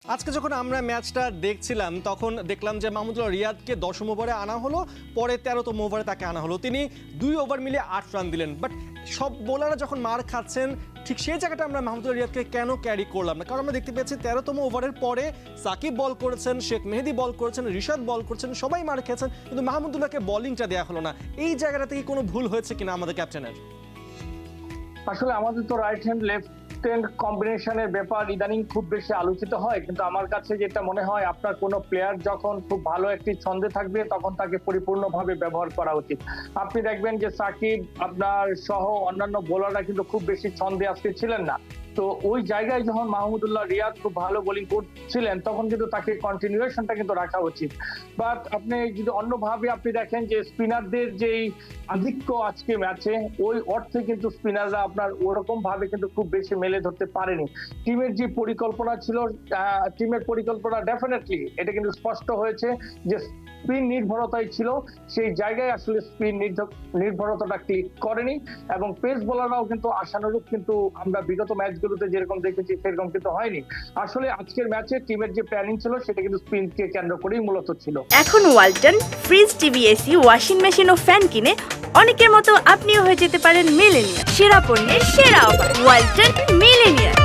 আজকে যখন আমরা ম্যাচটা দেখছিলাম তখন দেখলাম যে মাহমুদুল্লাহ রিয়াদকে 10ম ওভারে আনা হলো, পরে 13তম ওভারে তাকে আনা হলো। তিনি 2 ওভার মিলিয়ে 8 রান দিলেন। বাট সব বোলাররা যখন মার খাচ্ছেন ঠিক সেই জায়গাটা আমরা মাহমুদুল্লাহ রিয়াদকে কেন ক্যারি করলাম না? কারণ আমরা দেখতে পেয়েছি 13তম ওভারের পরে সাকিব বল করেছেন, শেখ মেহেদি বল করেছেন, রিশাদ বল করেছেন, সবাই মার খেয়েছেন, কিন্তু মাহমুদুল্লাহকে বোলিংটা দেওয়া হলো না। এই জায়গাটাতে কি কোনো ভুল হয়েছে কিনা আমাদের ক্যাপ্টেনের? আসলে আমাদের তো রাইট হ্যান্ড লেফট হ্যান্ড কম্বিনেশনের ব্যাপার ইদানিং খুব বেশি আলোচিত হয়, কিন্তু আমার কাছে যেটা মনে হয় আপনার কোনো প্লেয়ার যখন খুব ভালো একটি ছন্দে থাকবে তখন তাকে পরিপূর্ণভাবে ব্যবহার করা উচিত। আপনি দেখবেন যে সাকিব আপনার সহ অন্যান্য বোলাররা কিন্তু খুব বেশি ছন্দে আজকে ছিলেন না। তো ওই জায়গায় যখন মাহমুদুল্লাহ রিয়াদ খুব ভালো বোলিং করছিলেন তখন কিন্তু তাকে কন্টিনিউয়েশনটা কিন্তু রাখা উচিত। বাট আপনি যদি অন্যভাবে আপনি দেখেন যে স্পিনারদের যেই আধিক্য আজকে ম্যাচে, ওই অর্থে কিন্তু স্পিনাররা আপনার ওরকম ভাবে কিন্তু খুব বেশি মেলে ধরতে পারেনি। টিমের যে পরিকল্পনা ছিল, টিমের পরিকল্পনা ডেফিনেটলি এটা কিন্তু স্পষ্ট হয়েছে যে স্পিন নির্ভরতাই ছিল, সেই জায়গায় আসলে স্পিন নির্ভরতাটা ক্লিক করেনি এবং পেস বোলাররাও কিন্তু আশানুরূপ কিন্তু আমরা বিগত ম্যাচগুলোতে যেরকম দেখেছি সেরকম কিন্তু হয়নি। আসলে আজকের ম্যাচে টিমের যে প্ল্যানিং ছিল সেটা কিন্তু স্পিনকে কেন্দ্র করেই মূলত ছিল। এখন Walton fridge, TV, AC, washing machine ও ফ্যান কিনে অনেকের মতো আপনিও হয়ে যেতে পারেন মিলেনিয়ার। সেরা পণ্যের সেরা অফার, ওয়ালটন মিলেনিয়ার।